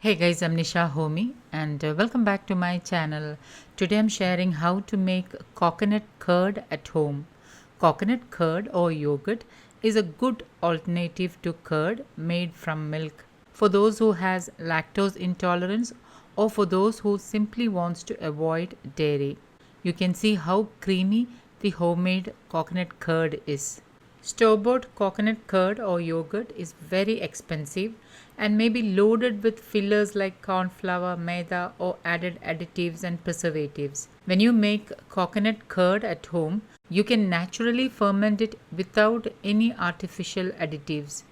Hey guys, I'm Nisa Homey and welcome back to my channel. Today I'm sharing how to make coconut curd at home. Coconut curd or yogurt is a good alternative to curd made from milk for those who has lactose intolerance or for those who simply wants to avoid dairy. You can see how creamy the homemade coconut curd is. Store-bought coconut curd or yogurt is very expensive and may be loaded with fillers like corn flour, maida, or added additives and preservatives. When you make coconut curd at home, you can naturally ferment it without any artificial additives.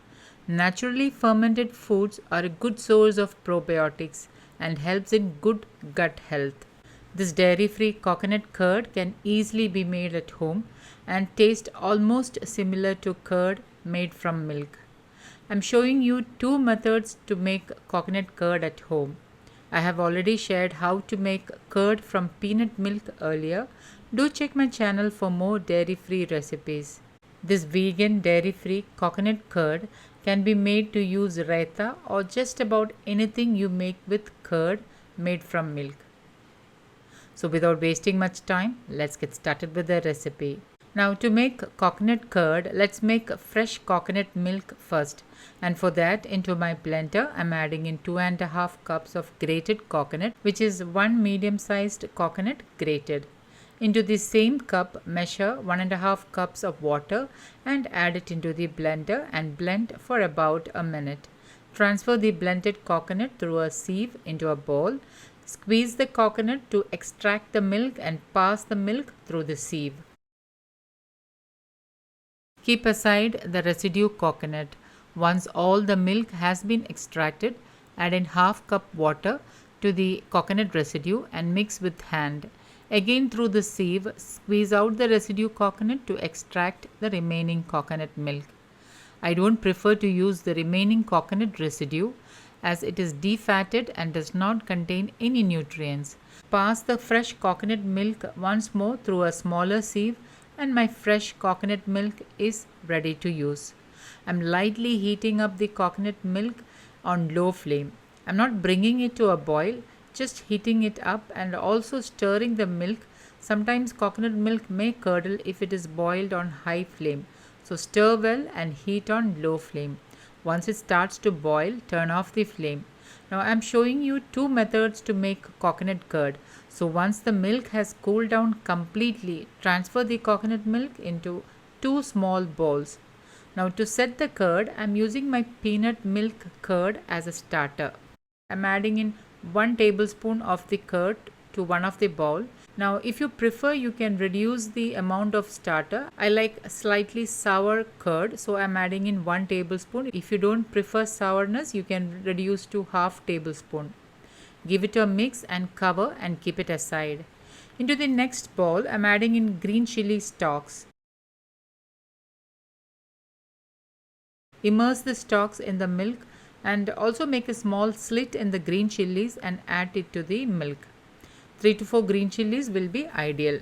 Naturally fermented foods are a good source of probiotics and helps in good gut health. This dairy-free coconut curd can easily be made at home and taste almost similar to curd made from milk. I'm showing you two methods to make coconut curd at home. I have already shared how to make curd from peanut milk earlier. Do check my channel for more dairy-free recipes. This vegan dairy-free coconut curd can be made to use raita or just about anything you make with curd made from milk. So without wasting much time, let's get started with the recipe. Now to make coconut curd, let's make fresh coconut milk first. And for that, into my blender, I'm adding in 2.5 cups of grated coconut, which is 1 medium-sized coconut grated. Into the same cup, measure 1.5 cups of water and add it into the blender and blend for about a minute. Transfer the blended coconut through a sieve into a bowl. Squeeze the coconut to extract the milk and pass the milk through the sieve. Keep aside the residue coconut. Once all the milk has been extracted, add in half cup water to the coconut residue and mix with hand. Again through the sieve, squeeze out the residue coconut to extract the remaining coconut milk. I don't prefer to use the remaining coconut residue as it is defatted and does not contain any nutrients. Pass the fresh coconut milk once more through a smaller sieve and my fresh coconut milk is ready to use. I'm lightly heating up the coconut milk on low flame. I'm not bringing it to a boil, just heating it up and also stirring the milk. Sometimes coconut milk may curdle if it is boiled on high flame. So stir well and heat on low flame. Once it starts to boil, turn off the flame. Now I am showing you two methods to make coconut curd. So once the milk has cooled down completely, transfer the coconut milk into two small bowls. Now to set the curd, I am using my peanut milk curd as a starter. I am adding in 1 tablespoon of the curd to one of the bowl. Now if you prefer, you can reduce the amount of starter. I like slightly sour curd, so I'm adding in 1 tablespoon. If you don't prefer sourness, you can reduce to half tablespoon. Give it a mix and cover and keep it aside. Into the next bowl, I'm adding in green chili stalks. Immerse the stalks in the milk and also make a small slit in the green chilies and add it to the milk. 3 to 4 green chilies will be ideal.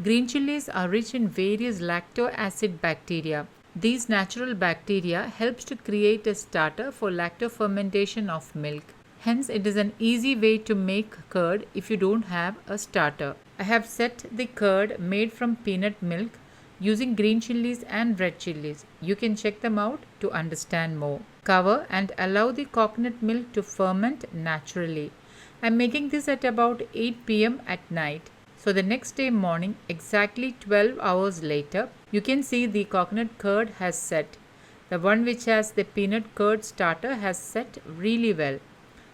Green chilies are rich in various lactic acid bacteria. These natural bacteria helps to create a starter for lactofermentation of milk. Hence, it is an easy way to make curd if you don't have a starter. I have set the curd made from peanut milk using green chilies and red chilies. You can check them out to understand more. Cover and allow the coconut milk to ferment naturally. I'm making this at about 8 p.m. at night. So the next day morning, exactly 12 hours later, you can see the coconut curd has set. The one which has the peanut curd starter has set really well.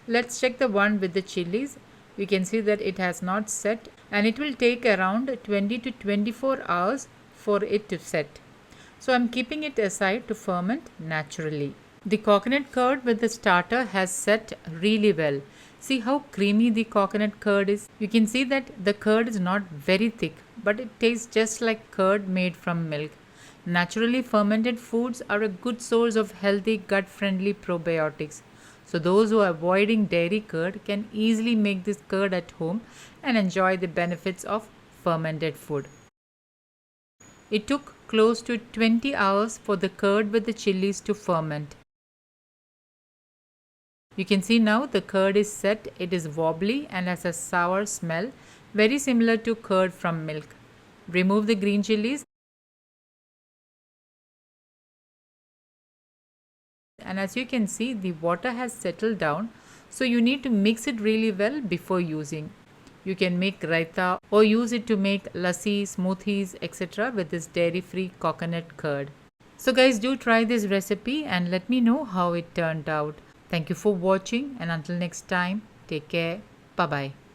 Let's check the one with the chilies. We can see that it has not set and it will take around 20 to 24 hours for it to set. So I'm keeping it aside to ferment naturally. The coconut curd with the starter has set really well. See how creamy the coconut curd is? You can see that the curd is not very thick, but it tastes just like curd made from milk. Naturally fermented foods are a good source of healthy gut-friendly probiotics. So those who are avoiding dairy curd can easily make this curd at home and enjoy the benefits of fermented food. It took close to 20 hours for the curd with the chilies to ferment. You can see now the curd is set. It is wobbly and has a sour smell, very similar to curd from milk. Remove the green chilies, and as you can see, the water has settled down, so you need to mix it really well before using. You can make raita or use it to make lassi, smoothies, etc. with this dairy free coconut curd. So guys, do try this recipe and let me know how it turned out. Thank you for watching, and until next time, take care. Bye bye.